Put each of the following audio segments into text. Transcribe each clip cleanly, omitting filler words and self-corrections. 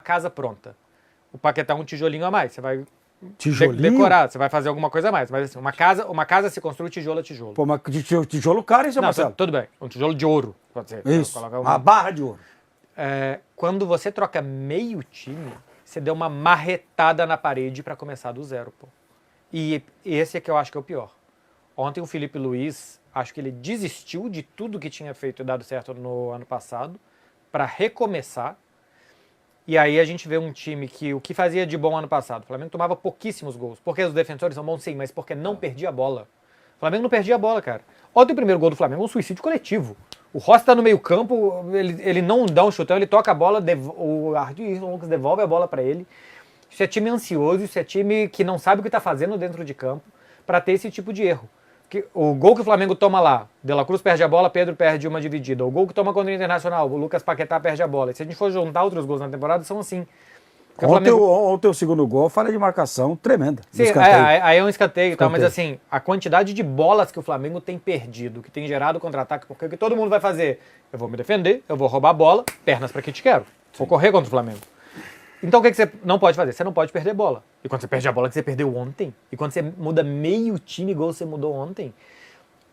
casa pronta. O Paquetá é um tijolinho a mais. Você vai Tijolinho? você vai fazer alguma coisa a mais. Mas assim, uma casa se construi tijolo a tijolo. Pô, mas tijolo caro, hein, seu Não, Marcelo? tudo bem. Um tijolo de ouro, pode ser. Isso, Coloca uma barra de ouro. Quando você troca meio time, você deu uma marretada na parede para começar do zero, pô. E esse é que eu acho que é o pior. Ontem o Felipe Luiz, acho que ele desistiu de tudo que tinha feito e dado certo no ano passado para recomeçar. E aí a gente vê um time que o que fazia de bom ano passado, o Flamengo tomava pouquíssimos gols. Porque os defensores são bons sim, mas porque não perdia a bola. O Flamengo não perdia a bola, cara. Ontem o primeiro gol do Flamengo é um suicídio coletivo. O Rossi tá no meio campo, ele não dá um chutão, ele toca a bola, o Arthur Lucas devolve a bola para ele. Isso é time ansioso, isso é time que não sabe o que tá fazendo dentro de campo para ter esse tipo de erro. O gol que o Flamengo toma lá, De La Cruz perde a bola, Pedro perde uma dividida. O gol que toma contra o Internacional, o Lucas Paquetá perde a bola. E se a gente for juntar outros gols na temporada, são assim. Ontem o segundo gol, falha de marcação tremenda. Sim, aí é um escanteio e tal, mas assim, a quantidade de bolas que o Flamengo tem perdido, que tem gerado contra-ataque, porque o que todo mundo vai fazer? Eu vou me defender, eu vou roubar a bola, pernas pra que te quero. Vou correr contra o Flamengo. Então o que você não pode fazer? Você não pode perder bola. E quando você perde a bola que você perdeu ontem, e quando você muda meio time igual você mudou ontem,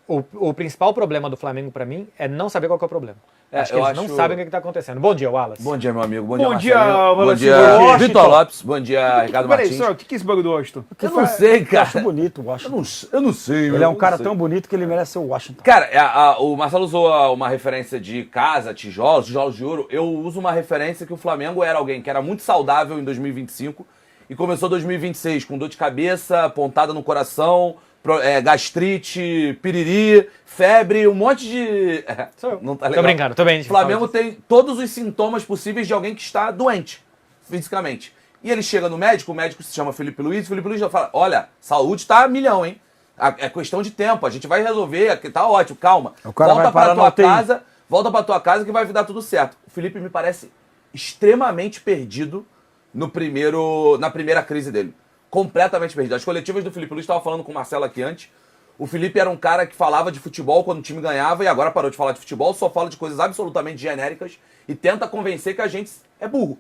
o principal problema do Flamengo pra mim é não saber qual que é o problema. Acho que eles não sabem o que está acontecendo. Bom dia, Wallace. Bom dia, meu amigo. Bom dia, Marcelinho. Bom Wallace. dia, Vitor Lopes. Bom dia, Ricardo Peraí, Martins. só, o que é esse bagulho do Washington? Eu não sei, Eu cara. acho bonito o Washington. Eu não sei. Ele é um cara tão bonito que ele merece ser o Washington. Cara, o Marcelo usou uma referência de casa, tijolos de ouro. Eu uso uma referência que o Flamengo era alguém que era muito saudável em 2025 e começou 2026 com dor de cabeça, pontada no coração, gastrite, piriri, febre, um monte de... Não tá legal. Tô brincando, tô bem. O Flamengo tem todos os sintomas possíveis de alguém que está doente, fisicamente. E ele chega no médico, o médico se chama Felipe Luiz, e o Felipe Luiz já fala, olha, saúde tá a milhão, hein? É questão de tempo, a gente vai resolver, aqui tá ótimo, calma. Volta pra tua casa que vai dar tudo certo. O Felipe me parece extremamente perdido na primeira crise dele. Completamente perdido. As coletivas do Felipe Luiz, estava falando com o Marcelo aqui antes, o Felipe era um cara que falava de futebol quando o time ganhava e agora parou de falar de futebol, só fala de coisas absolutamente genéricas e tenta convencer que a gente é burro.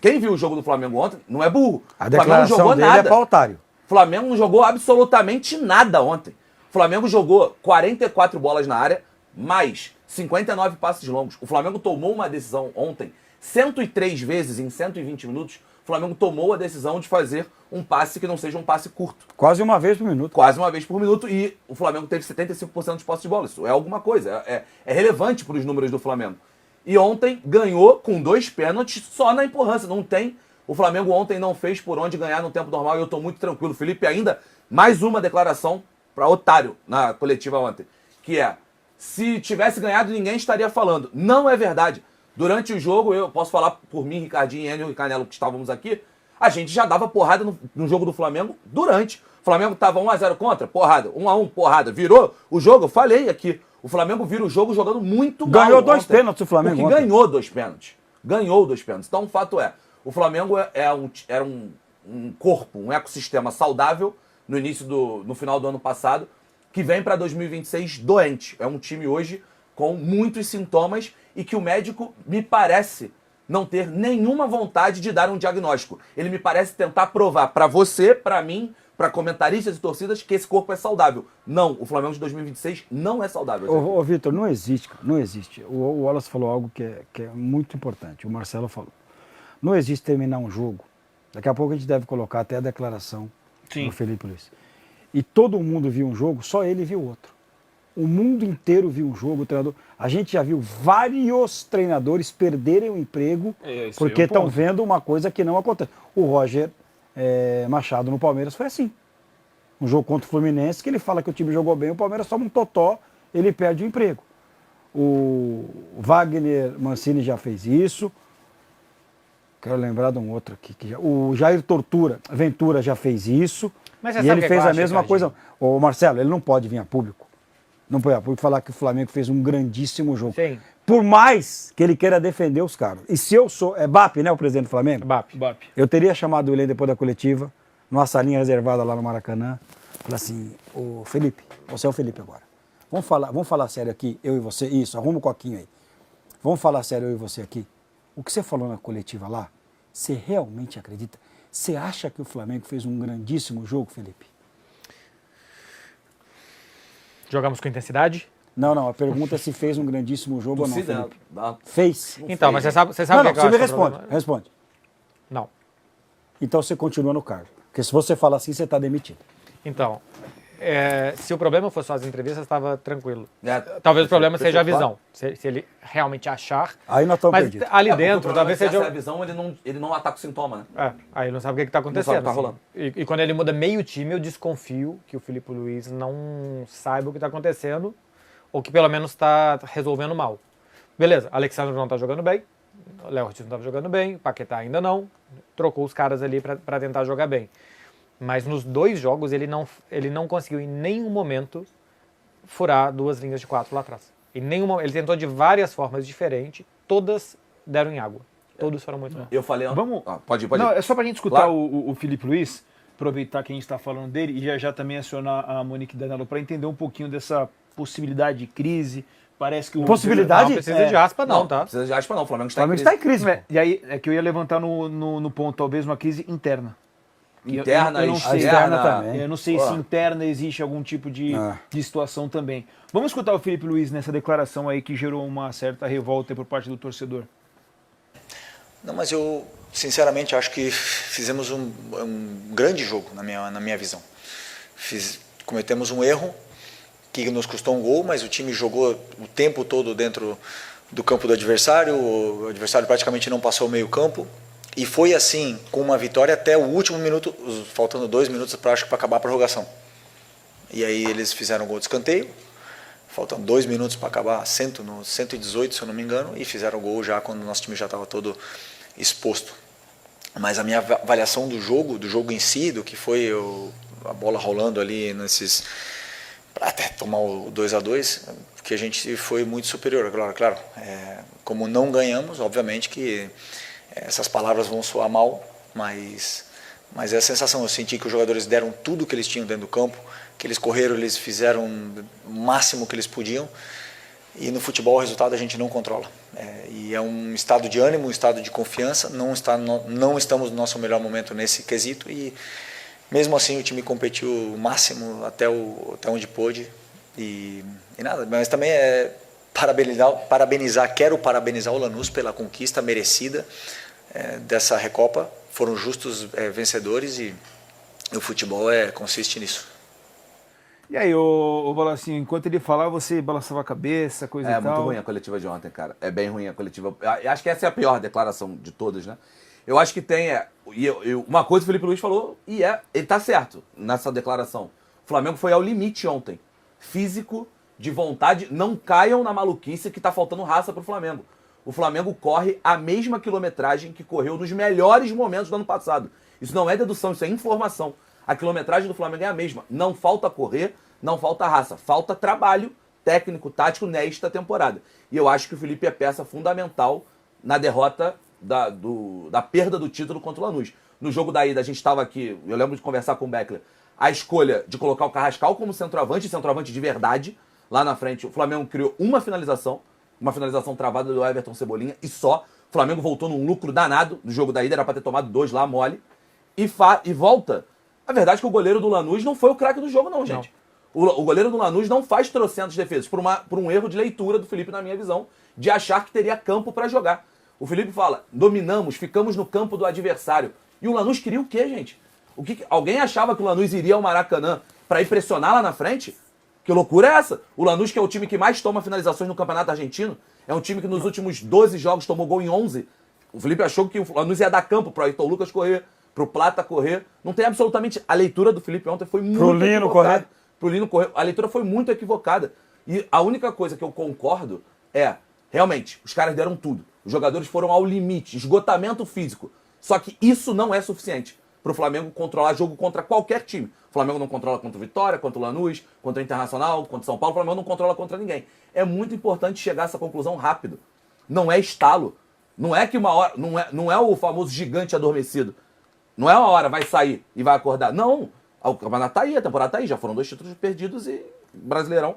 Quem viu o jogo do Flamengo ontem não é burro. A declaração dele é pra otário. O Flamengo não jogou absolutamente nada ontem. O Flamengo jogou 44 bolas na área, mais 59 passes longos. O Flamengo tomou uma decisão ontem, 103 vezes em 120 minutos, o Flamengo tomou a decisão de fazer um passe que não seja um passe curto. Quase uma vez por minuto. Quase uma vez por minuto e o Flamengo teve 75% de posse de bola. Isso é alguma coisa, é relevante para os números do Flamengo. E ontem ganhou com 2 pênaltis só na empurrância, não tem... O Flamengo ontem não fez por onde ganhar no tempo normal e eu estou muito tranquilo. Felipe, ainda mais uma declaração para otário na coletiva ontem, que é, se tivesse ganhado ninguém estaria falando. Não é verdade. Durante o jogo, eu posso falar por mim, Ricardinho, Enio e Canelo, que estávamos aqui, a gente já dava porrada no jogo do Flamengo durante. O Flamengo estava 1-0 contra, porrada, 1-1, porrada. Virou o jogo, eu falei aqui. O Flamengo vira o jogo jogando muito mal. Ganhou 2 pênaltis o Flamengo ontem. Ganhou 2 pênaltis. Então o fato é, o Flamengo era um corpo, um ecossistema saudável no final do ano passado, que vem para 2026 doente. É um time hoje com muitos sintomas e que o médico me parece não ter nenhuma vontade de dar um diagnóstico. Ele me parece tentar provar para você, para mim, para comentaristas e torcidas que esse corpo é saudável. Não, o Flamengo de 2026 não é saudável. Ô Vitor, não existe, cara, não existe. O Wallace falou algo que é muito importante, o Marcelo falou. Não existe terminar um jogo. Daqui a pouco a gente deve colocar até a declaração do Felipe Luiz. E todo mundo viu um jogo, só ele viu outro. O mundo inteiro viu um jogo, o treinador. A gente já viu vários treinadores perderem o emprego porque estão vendo uma coisa que não acontece. O Roger Machado no Palmeiras foi assim. Um jogo contra o Fluminense, que ele fala que o time jogou bem, o Palmeiras toma um totó, ele perde o emprego. O Wagner Mancini já fez isso. Quero lembrar de um outro aqui. O Jair Ventura já fez isso. Mas e ele fez a mesma coisa. O Marcelo, ele não pode vir a público. Não pode vir a público falar que o Flamengo fez um grandíssimo jogo. Sim. Por mais que ele queira defender os caras. E se eu sou... É BAP, né, o presidente do Flamengo? BAP. Eu teria chamado ele depois da coletiva, numa salinha reservada lá no Maracanã. Falar assim, ô Felipe, você é o Felipe agora. Vamos falar sério aqui, eu e você. Isso, arruma o coquinho aí. Vamos falar sério, eu e você aqui. O que você falou na coletiva lá, Você realmente acredita? Você acha que o Flamengo fez um grandíssimo jogo, Felipe? Jogamos com intensidade? Não, a pergunta é se fez um grandíssimo jogo ou não, Torcida, Felipe. dá- Fez? Então, mas você sabe o que Não, é que eu você me acho que é o responde, problema? responde. Não. Então você continua no cargo. Porque se você fala assim, você está demitido. Então, se o problema fosse só as entrevistas, estava tranquilo. É, Talvez o problema seja a perfeito, visão. Se ele realmente achar. Aí nós estamos Mas perdidos. ali porque o dentro, problema talvez é que seja. essa é a visão, ele não ataca o sintoma, né? Aí ele não sabe o que está acontecendo. sabe o que tá rolando. E quando ele muda meio time, eu desconfio que o Filipe Luiz não saiba o que está acontecendo, ou que pelo menos está resolvendo mal. Beleza, Alexandre não está jogando bem, Léo Ortiz não estava jogando bem, Paquetá ainda não, trocou os caras ali para tentar jogar bem. Mas nos 2 jogos ele não conseguiu em nenhum momento furar 2 linhas de 4 lá atrás. Ele tentou de várias formas diferentes, todas deram em água. Todos foram muito mal. Eu falei... Vamos... Pode ir. Não, é só pra gente escutar Claro. o Filipe Luiz, aproveitar que a gente está falando dele e já também acionar a Monique Danello para entender um pouquinho dessa possibilidade de crise. Parece que o... Possibilidade? Não precisa de aspa não, tá? Não precisa de aspa não, o Flamengo O está Flamengo está em crise. É, e aí é que eu ia levantar no ponto, talvez, uma crise interna. interna, eu não sei. Externa também. Eu não sei se interna existe algum tipo de situação também. Vamos escutar o Filipe Luiz nessa declaração aí que gerou uma certa revolta por parte do torcedor. Não, mas eu sinceramente acho que fizemos um grande jogo na minha visão. Cometemos um erro que nos custou um gol, mas o time jogou o tempo todo dentro do campo do adversário, o adversário praticamente não passou o meio campo, e foi assim, com uma vitória até o último minuto, faltando 2 minutos para acabar a prorrogação. E aí eles fizeram um gol de escanteio, faltando 2 minutos para acabar, no 118, se eu não me engano, e fizeram o gol já quando o nosso time já estava todo exposto. Mas a minha avaliação do jogo em si, do que foi a bola rolando ali para até tomar o 2-2, porque a gente foi muito superior. Claro, como não ganhamos, obviamente que essas palavras vão soar mal, mas é a sensação. Eu senti que os jogadores deram tudo que eles tinham dentro do campo, que eles correram, eles fizeram o máximo que eles podiam, e no futebol o resultado a gente não controla. E é um estado de ânimo, um estado de confiança, não estamos no nosso melhor momento nesse quesito, e mesmo assim o time competiu o máximo até onde pôde, e nada, mas também quero parabenizar o Lanús pela conquista merecida dessa Recopa. Foram justos vencedores, e o futebol consiste nisso. E aí, ô Balancinho, enquanto ele falava, você balançava a cabeça, coisa e tal? É muito ruim a coletiva de ontem, cara. É bem ruim a coletiva. Eu acho que essa é a pior declaração de todas, né? Eu acho que tem... uma coisa o Filipe Luiz falou, e ele tá certo nessa declaração. O Flamengo foi ao limite ontem. Físico, de vontade. Não caiam na maluquice que tá faltando raça pro Flamengo. O Flamengo corre a mesma quilometragem que correu nos melhores momentos do ano passado. Isso não é dedução, isso é informação. A quilometragem do Flamengo é a mesma. Não falta correr, não falta raça. Falta trabalho técnico, tático nesta temporada. E eu acho que o Felipe é peça fundamental na derrota da perda do título contra o Lanús. No jogo da ida, a gente estava aqui, eu lembro de conversar com o Beckler, a escolha de colocar o Carrascal como centroavante de verdade, lá na frente. O Flamengo criou uma finalização travada do Everton Cebolinha, e só. O Flamengo voltou num lucro danado do jogo da ida, era para ter tomado 2 lá, mole. E volta. A verdade é que o goleiro do Lanús não foi o craque do jogo, não, gente. O goleiro do Lanús não faz trocentas defesas por um erro de leitura do Felipe, na minha visão, de achar que teria campo para jogar. O Felipe fala, dominamos, ficamos no campo do adversário. E o Lanús queria o quê, gente? Alguém achava que o Lanús iria ao Maracanã para ir pressionar lá na frente? Que loucura é essa? O Lanús, que é o time que mais toma finalizações no Campeonato Argentino, é um time que nos últimos 12 jogos tomou gol em 11. O Felipe achou que o Lanús ia dar campo para o Ayrton Lucas correr, pro Plata correr. Não tem absolutamente... A leitura do Felipe ontem foi muito equivocada. Pro Lino correr. A leitura foi muito equivocada. E a única coisa que eu concordo realmente, os caras deram tudo. Os jogadores foram ao limite, esgotamento físico. Só que isso não é suficiente pro Flamengo controlar jogo contra qualquer time. O Flamengo não controla contra o Vitória, contra o Lanús, contra o Internacional, contra o São Paulo. O Flamengo não controla contra ninguém. É muito importante chegar a essa conclusão rápido. Não é estalo. Não é que uma hora... Não é o famoso gigante adormecido. Não é uma hora, vai sair e vai acordar. Não. O campeonato tá aí, a temporada tá aí. Já foram 2 títulos perdidos e o Brasileirão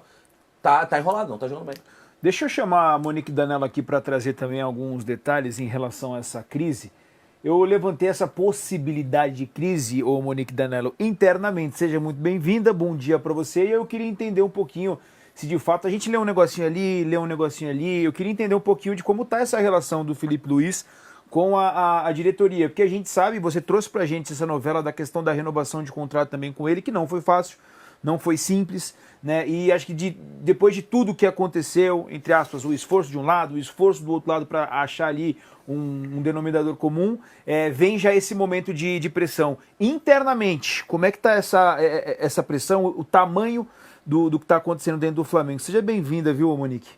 tá enrolado, não tá jogando bem. Deixa eu chamar a Monique Danello aqui para trazer também alguns detalhes em relação a essa crise. eu levantei essa possibilidade de crise, ô Monique Danello, internamente. Seja muito bem-vinda, bom dia para você. E eu queria entender um pouquinho se de fato a gente lê um negocinho ali, lê um negocinho ali. Eu queria entender um pouquinho de como tá essa relação do Filipe Luís com a diretoria, porque a gente sabe, você trouxe pra gente essa novela da questão da renovação de contrato também com ele, que não foi fácil, não foi simples, né? E acho que depois de tudo que aconteceu, entre aspas, o esforço de um lado, o esforço do outro lado para achar ali um denominador comum, vem já esse momento de pressão. Internamente, como é que tá essa pressão, o tamanho do que está acontecendo dentro do Flamengo? Seja bem-vinda, viu, Monique?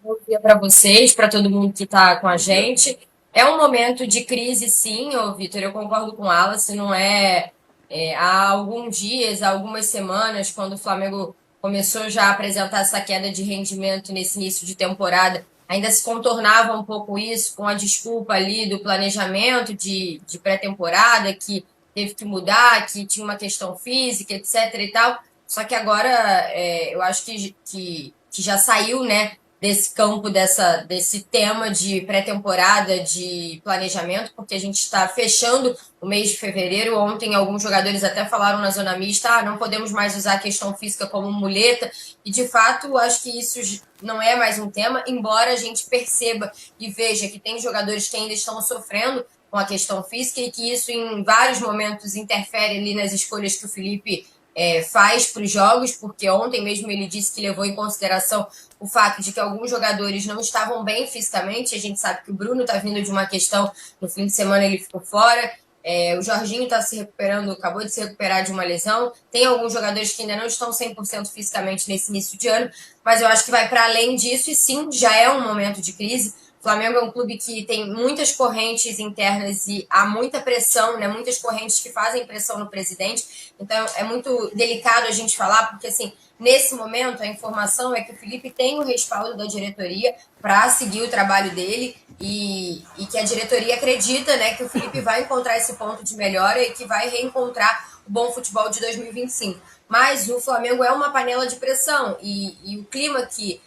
Bom dia para vocês, para todo mundo que está com a gente. É um momento de crise, sim, ô Vitor, eu concordo com o Wallace, não há alguns dias, há algumas semanas, quando o Flamengo começou já a apresentar essa queda de rendimento nesse início de temporada, ainda se contornava um pouco isso com a desculpa ali do planejamento de pré-temporada, que teve que mudar, que tinha uma questão física, etc e tal. Só que agora eu acho que já saiu, né, desse campo, desse tema de pré-temporada, de planejamento, porque a gente está fechando o mês de fevereiro. Ontem alguns jogadores até falaram na zona mista, não podemos mais usar a questão física como muleta, e de fato acho que isso não é mais um tema, embora a gente perceba e veja que tem jogadores que ainda estão sofrendo com a questão física e que isso em vários momentos interfere ali nas escolhas que o Felipe faz para os jogos, porque ontem mesmo ele disse que levou em consideração o fato de que alguns jogadores não estavam bem fisicamente. A gente sabe que o Bruno está vindo de uma questão, no fim de semana ele ficou fora, o Jorginho está se recuperando, acabou de se recuperar de uma lesão, tem alguns jogadores que ainda não estão 100% fisicamente nesse início de ano, mas eu acho que vai para além disso, e sim, já é um momento de crise. O Flamengo é um clube que tem muitas correntes internas e há muita pressão, né? Muitas correntes que fazem pressão no presidente. Então é muito delicado a gente falar, porque assim, nesse momento a informação é que o Felipe tem o respaldo da diretoria para seguir o trabalho dele e que a diretoria acredita, né, que o Felipe vai encontrar esse ponto de melhora e que vai reencontrar o bom futebol de 2025. Mas o Flamengo é uma panela de pressão e o clima que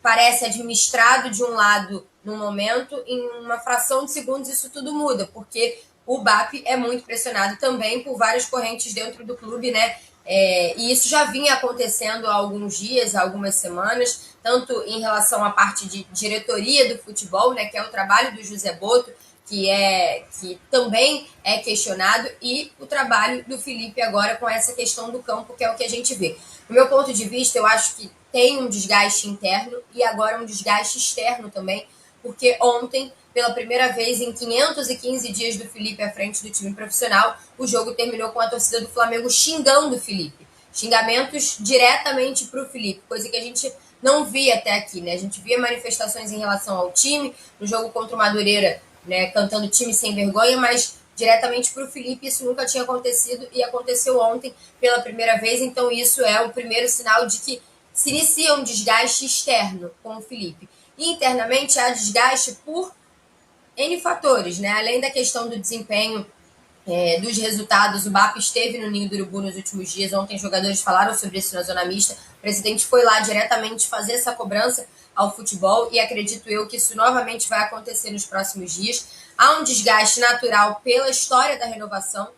parece administrado de um lado no momento, em uma fração de segundos isso tudo muda, porque o BAP é muito pressionado também por várias correntes dentro do clube, né? E isso já vinha acontecendo há alguns dias, há algumas semanas, tanto em relação à parte de diretoria do futebol, né, que é o trabalho do José Boto, que também é questionado, e o trabalho do Felipe agora com essa questão do campo, que é o que a gente vê. Do meu ponto de vista, eu acho que tem um desgaste interno e agora um desgaste externo também, porque ontem, pela primeira vez em 515 dias do Felipe à frente do time profissional, o jogo terminou com a torcida do Flamengo xingando o Felipe. Xingamentos diretamente para o Felipe, coisa que a gente não via até aqui, né? A gente via manifestações em relação ao time, no jogo contra o Madureira, né, cantando time sem vergonha, mas diretamente para o Felipe isso nunca tinha acontecido e aconteceu ontem pela primeira vez. Então isso é o primeiro sinal de que se inicia um desgaste externo com o Felipe. E internamente há desgaste por N fatores, né? Além da questão do desempenho, dos resultados, o BAP esteve no Ninho do Urubu nos últimos dias. Ontem os jogadores falaram sobre isso na zona mista. O presidente foi lá diretamente fazer essa cobrança ao futebol e acredito eu que isso novamente vai acontecer nos próximos dias. Há um desgaste natural pela história da renovação.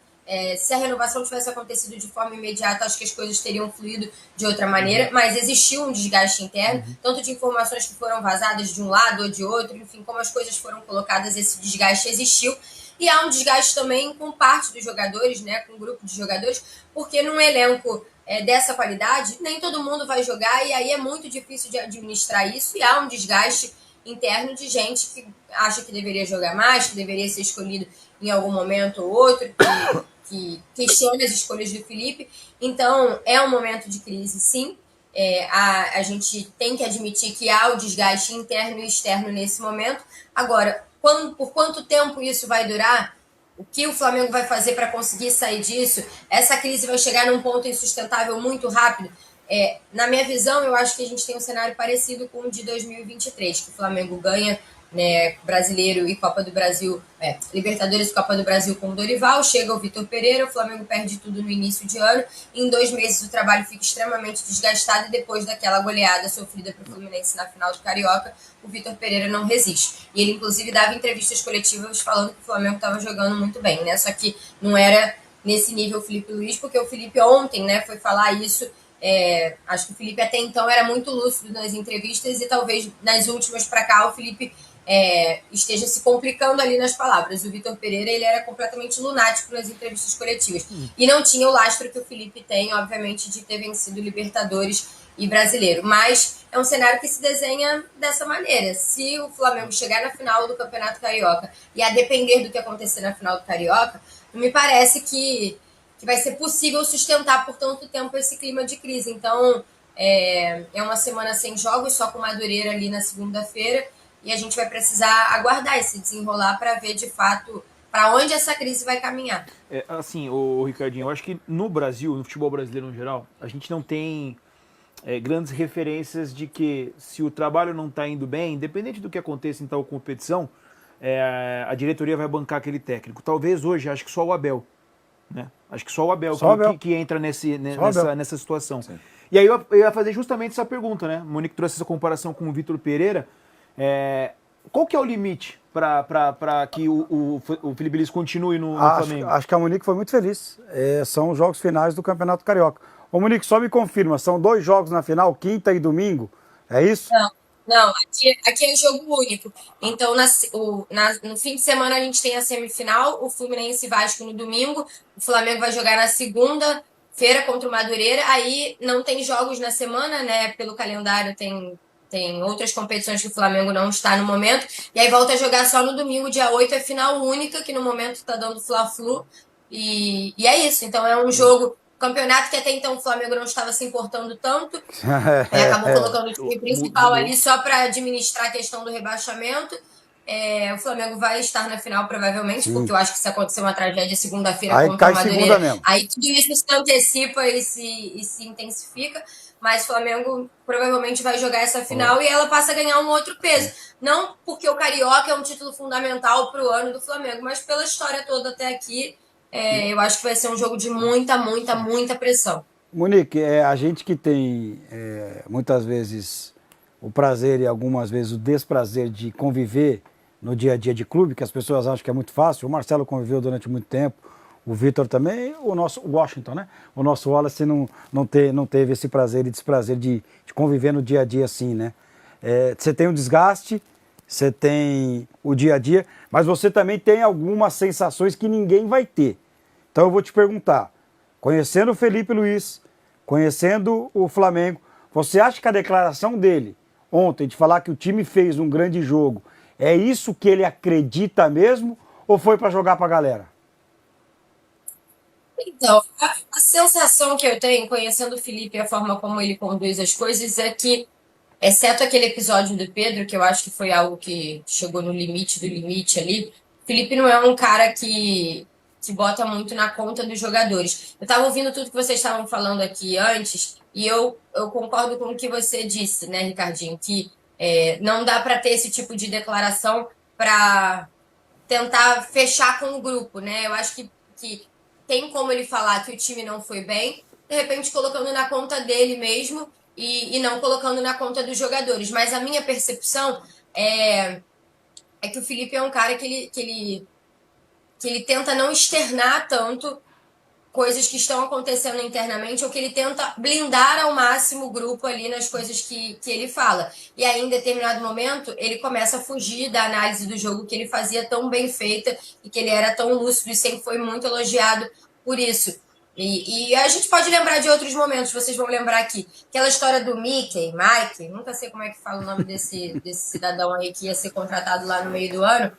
Se a renovação tivesse acontecido de forma imediata, acho que as coisas teriam fluído de outra maneira, mas existiu um desgaste interno, tanto de informações que foram vazadas de um lado ou de outro, enfim, como as coisas foram colocadas, esse desgaste existiu. E há um desgaste também com parte dos jogadores, né, com um grupo de jogadores, porque num elenco dessa qualidade, nem todo mundo vai jogar e aí é muito difícil de administrar isso, e há um desgaste interno de gente que acha que deveria jogar mais, que deveria ser escolhido em algum momento ou outro, que questiona as escolhas do Felipe. Então, é um momento de crise, sim. A gente tem que admitir que há o desgaste interno e externo nesse momento. Agora, por quanto tempo isso vai durar? O que o Flamengo vai fazer para conseguir sair disso? Essa crise vai chegar num ponto insustentável muito rápido? Na minha visão, eu acho que a gente tem um cenário parecido com o de 2023, que o Flamengo ganha né, Brasileiro e Copa do Brasil, Libertadores e Copa do Brasil com o Dorival, chega o Vitor Pereira, o Flamengo perde tudo no início de ano, em 2 meses o trabalho fica extremamente desgastado e depois daquela goleada sofrida para o Fluminense na final do Carioca, o Vitor Pereira não resiste. E ele, inclusive, dava entrevistas coletivas falando que o Flamengo estava jogando muito bem, né? Só que não era nesse nível o Felipe Luiz, porque o Felipe ontem, né, foi falar isso. Acho que o Felipe até então era muito lúcido nas entrevistas e talvez nas últimas para cá o Felipe esteja se complicando ali nas palavras. O Vitor Pereira, ele era completamente lunático nas entrevistas coletivas e não tinha o lastro que o Felipe tem, obviamente, de ter vencido Libertadores e Brasileiro, mas é um cenário que se desenha dessa maneira. Se o Flamengo chegar na final do Campeonato Carioca e a depender do que acontecer na final do Carioca, não me parece que vai ser possível sustentar por tanto tempo esse clima de crise. Então, é uma semana sem jogos, só com Madureira ali na segunda-feira, e a gente vai precisar aguardar esse desenrolar para ver, de fato, para onde essa crise vai caminhar. Assim, o Ricardinho, eu acho que no Brasil, no futebol brasileiro no geral, a gente não tem grandes referências de que se o trabalho não está indo bem, independente do que aconteça em tal competição, a diretoria vai bancar aquele técnico. Talvez hoje, acho que só o Abel. Né? Acho que só o Abel, que entra nessa situação. Sim. E aí eu ia fazer justamente essa pergunta, né? Monique trouxe essa comparação com o Vitor Pereira. Qual que é o limite para que o Felipe Luiz continue no Flamengo? Acho que a Monique foi muito feliz. São os jogos finais do Campeonato Carioca. Ô Monique, só me confirma, são 2 jogos na final, quinta e domingo? É isso? Não, aqui é jogo único. Então, no fim de semana a gente tem a semifinal, o Fluminense e Vasco no domingo, o Flamengo vai jogar na segunda-feira contra o Madureira, aí não tem jogos na semana, né? Pelo calendário tem outras competições que o Flamengo não está no momento, e aí volta a jogar só no domingo, dia 8, é final única, que no momento está dando Fla-Flu, e é isso. Então é um jogo... Campeonato que até então o Flamengo não estava se importando tanto, acabou colocando o time principal ali só para administrar a questão do rebaixamento. O Flamengo vai estar na final provavelmente, porque eu acho que se acontecer uma tragédia segunda-feira contra o Madureira, aí tudo isso se antecipa e se intensifica, mas o Flamengo provavelmente vai jogar essa final e ela passa a ganhar um outro peso. Não porque o Carioca é um título fundamental para o ano do Flamengo, mas pela história toda até aqui. Eu acho que vai ser um jogo de muita, muita, muita pressão. Monique, a gente que tem muitas vezes o prazer e algumas vezes o desprazer de conviver no dia a dia de clube, que as pessoas acham que é muito fácil. O Marcelo conviveu durante muito tempo, o Vitor também, o nosso Washington, né? O nosso Wallace não teve esse prazer e desprazer de conviver no dia a dia assim, né? Você tem o desgaste, você tem o dia a dia, mas você também tem algumas sensações que ninguém vai ter. Então eu vou te perguntar, conhecendo o Felipe Luiz, conhecendo o Flamengo, você acha que a declaração dele ontem de falar que o time fez um grande jogo, é isso que ele acredita mesmo ou foi para jogar para a galera? Então, a sensação que eu tenho, conhecendo o Felipe e a forma como ele conduz as coisas, é que, exceto aquele episódio do Pedro, que eu acho que foi algo que chegou no limite do limite ali, o Felipe não é um cara que bota muito na conta dos jogadores. Eu estava ouvindo tudo que vocês estavam falando aqui antes e eu concordo com o que você disse, né, Ricardinho, que não dá para ter esse tipo de declaração para tentar fechar com o grupo, né? Eu acho que tem como ele falar que o time não foi bem, de repente colocando na conta dele mesmo e não colocando na conta dos jogadores. Mas a minha percepção é que o Felipe é um cara que ele tenta não externar tanto coisas que estão acontecendo internamente, ou que ele tenta blindar ao máximo o grupo ali nas coisas que ele fala. E aí, em determinado momento, ele começa a fugir da análise do jogo que ele fazia tão bem feita e que ele era tão lúcido e sempre foi muito elogiado por isso. E a gente pode lembrar de outros momentos, vocês vão lembrar aqui. Aquela história do Mike, nunca sei como é que fala o nome desse cidadão aí que ia ser contratado lá no meio do ano.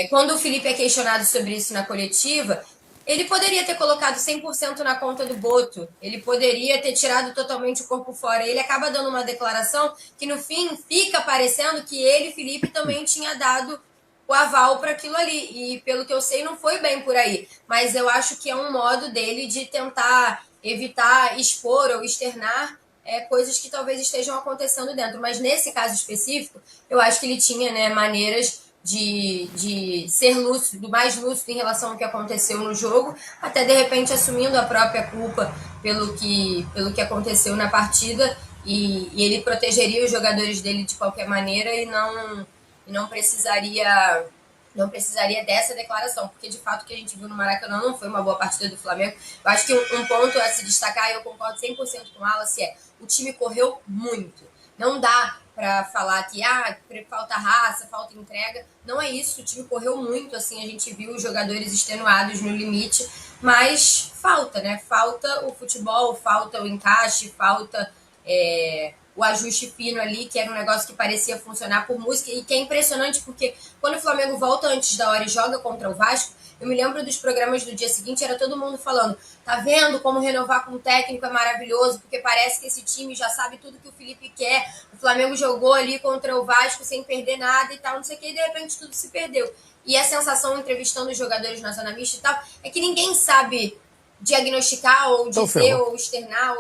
Quando o Felipe é questionado sobre isso na coletiva, ele poderia ter colocado 100% na conta do Boto, ele poderia ter tirado totalmente o corpo fora. Ele acaba dando uma declaração que, no fim, fica parecendo que ele, Felipe, também tinha dado o aval para aquilo ali. E, pelo que eu sei, não foi bem por aí. Mas eu acho que é um modo dele de tentar evitar expor ou externar coisas que talvez estejam acontecendo dentro. Mas nesse caso específico, eu acho que ele tinha, né, maneiras de ser lúcido, mais lúcido em relação ao que aconteceu no jogo, até de repente assumindo a própria culpa pelo que aconteceu na partida, e ele protegeria os jogadores dele de qualquer maneira e não precisaria dessa declaração, porque de fato o que a gente viu no Maracanã não foi uma boa partida do Flamengo. Eu acho que um ponto a se destacar, e eu concordo 100% com o Wallace, o time correu muito. Não dá para falar que falta raça, falta entrega. Não é isso, o time correu muito, assim, a gente viu os jogadores extenuados no limite, mas falta, né? Falta o futebol, falta o encaixe, falta o ajuste fino ali, que era um negócio que parecia funcionar por música, e que é impressionante porque quando o Flamengo volta antes da hora e joga contra o Vasco, eu me lembro dos programas do dia seguinte, era todo mundo falando, tá vendo como renovar com o técnico é maravilhoso, porque parece que esse time já sabe tudo que o Felipe quer, o Flamengo jogou ali contra o Vasco sem perder nada e tal, não sei o que, e de repente tudo se perdeu. E a sensação, entrevistando os jogadores na zona mista e tal, é que ninguém sabe diagnosticar ou dizer ou externar,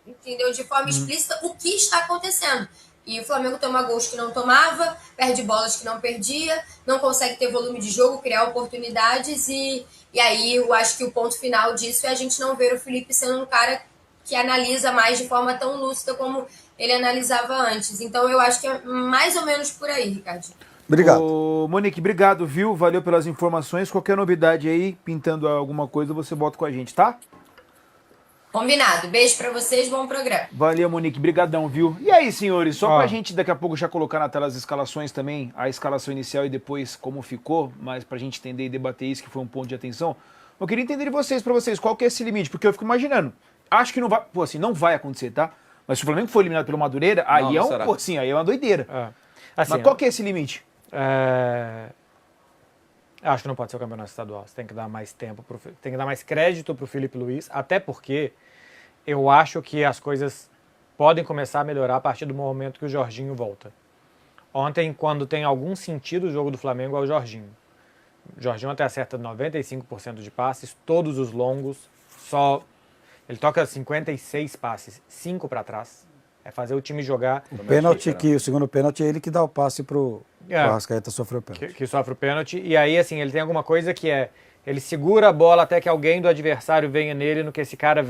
entendeu, de forma explícita o que está acontecendo. E o Flamengo toma gols que não tomava, perde bolas que não perdia, não consegue ter volume de jogo, criar oportunidades, e aí eu acho que o ponto final disso é a gente não ver o Felipe sendo um cara que analisa mais de forma tão lúcida como ele analisava antes. Então eu acho que é mais ou menos por aí, Ricardo. Obrigado. Ô, Monique, obrigado, viu? Valeu pelas informações. Qualquer novidade aí, pintando alguma coisa, você bota com a gente, tá? Combinado. Beijo pra vocês, bom programa. Valeu, Monique. Brigadão, viu? E aí, senhores, só pra gente daqui a pouco já colocar na tela as escalações também, a escalação inicial e depois como ficou, mas pra gente entender e debater isso, que foi um ponto de atenção, eu queria entender de vocês, pra vocês, qual que é esse limite? Porque eu fico imaginando, acho que não vai, pô, assim, não vai acontecer, tá? Mas se o Flamengo for eliminado pelo Madureira, aí aí é uma doideira. Assim, mas qual que é esse limite? Acho que não pode ser o campeonato estadual. Você tem que dar mais tempo, tem que dar mais crédito pro Felipe Luiz, até porque eu acho que as coisas podem começar a melhorar a partir do momento que o Jorginho volta. Ontem, quando tem algum sentido o jogo do Flamengo, é o Jorginho. O Jorginho até acerta 95% de passes, todos os longos, ele toca 56 passes, 5 para trás. É fazer o time jogar. O segundo pênalti é ele que dá o passe pro Arrascaeta sofrer o pênalti. Que sofre o pênalti. E aí, assim, ele tem alguma coisa que ele segura a bola até que alguém do adversário venha nele, no que esse cara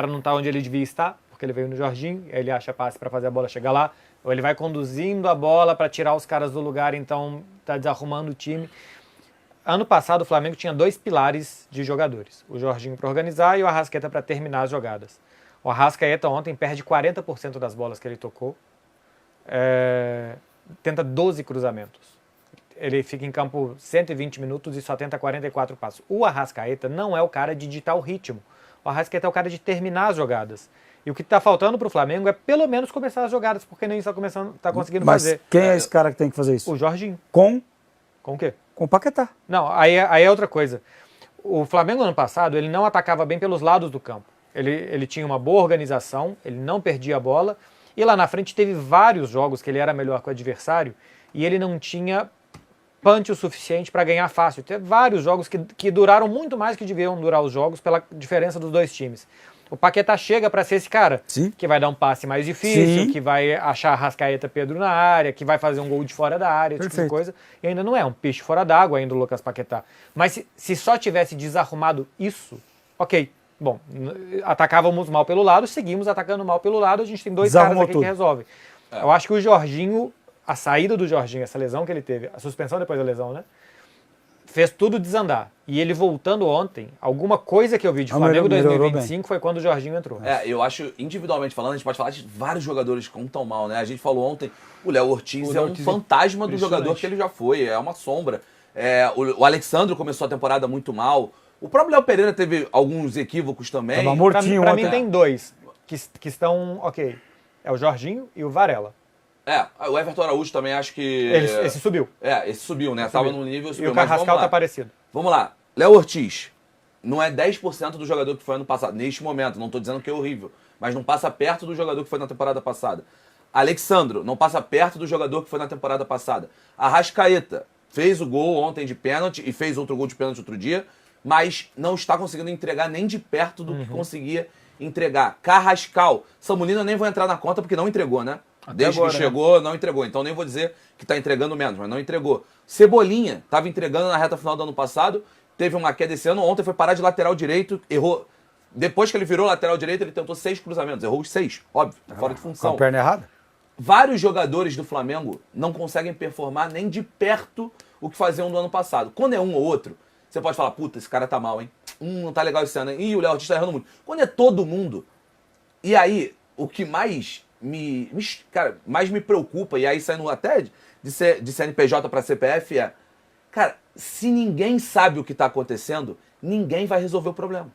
não tá onde ele devia estar, porque ele veio no Jorginho, ele acha passe para fazer a bola chegar lá, ou ele vai conduzindo a bola para tirar os caras do lugar, então tá desarrumando o time. Ano passado o Flamengo tinha 2 pilares de jogadores, o Jorginho para organizar e o Arrascaeta para terminar as jogadas. O Arrascaeta ontem perde 40% das bolas que ele tocou, tenta 12 cruzamentos. Ele fica em campo 120 minutos e só tenta 44 passos. O Arrascaeta não é o cara de ditar o ritmo. O Arrascaeta é o cara de terminar as jogadas. E o que está faltando para o Flamengo é pelo menos começar as jogadas, porque nem está conseguindo fazer. Mas quem é esse cara que tem que fazer isso? O Jorginho. Com o quê? Com o Paquetá. Não, aí é outra coisa. O Flamengo ano passado, ele não atacava bem pelos lados do campo. Ele tinha uma boa organização, ele não perdia a bola, e lá na frente teve vários jogos que ele era melhor que o adversário, e ele não tinha punch o suficiente para ganhar fácil. Teve vários jogos que duraram muito mais que deviam durar os jogos pela diferença dos dois times. O Paquetá chega para ser esse cara, que vai dar um passe mais difícil, que vai achar Arrascaeta Pedro na área, que vai fazer um gol de fora da área, esse tipo de coisa. E ainda não é um peixe fora d'água ainda o Lucas Paquetá. Mas se só tivesse desarrumado isso, ok. Bom, atacávamos mal pelo lado, seguimos atacando mal pelo lado, a gente tem 2 caras aqui que resolvem. Eu acho que o Jorginho, a saída do Jorginho, essa lesão que ele teve, a suspensão depois da lesão, né? Fez tudo desandar. E ele voltando ontem, alguma coisa que eu vi de Flamengo 2025 foi quando o Jorginho entrou. Eu acho, individualmente falando, a gente pode falar de vários jogadores que não estão mal, né? A gente falou ontem, o Léo Ortiz é um fantasma do jogador que ele já foi, é uma sombra. O Alexandre começou a temporada muito mal. O próprio Léo Pereira teve alguns equívocos também. Pra mim tem 2 que estão ok. É o Jorginho e o Varela. O Everton Araújo também acho que... Esse subiu. Esse subiu, né? Tava no nível, subiu. E o Carrascal tá parecido. Vamos lá. Léo Ortiz não é 10% do jogador que foi ano passado, neste momento. Não tô dizendo que é horrível, mas não passa perto do jogador que foi na temporada passada. Alexandro não passa perto do jogador que foi na temporada passada. Arrascaeta fez o gol ontem de pênalti e fez outro gol de pênalti outro dia, mas não está conseguindo entregar nem de perto do que conseguia entregar. Carrascal. Samulino eu nem vou entrar na conta porque não entregou, né? Desde agora, que chegou, não entregou. Então nem vou dizer que tá entregando menos, mas não entregou. Cebolinha, tava entregando na reta final do ano passado, teve uma queda esse ano, ontem foi parar de lateral direito, errou. Depois que ele virou lateral direito, ele tentou 6 cruzamentos, errou os 6, óbvio, fora de Com função. a perna errada? Vários jogadores do Flamengo não conseguem performar nem de perto o que faziam no ano passado. Quando é um ou outro, você pode falar, puta, esse cara tá mal, hein? Não tá legal esse ano, hein? Ih, o Léo Ortiz tá errando muito. Quando é todo mundo, e aí, o que mais mais me preocupa, e aí saindo até de CNPJ para CPF cara, se ninguém sabe o que está acontecendo, ninguém vai resolver o problema.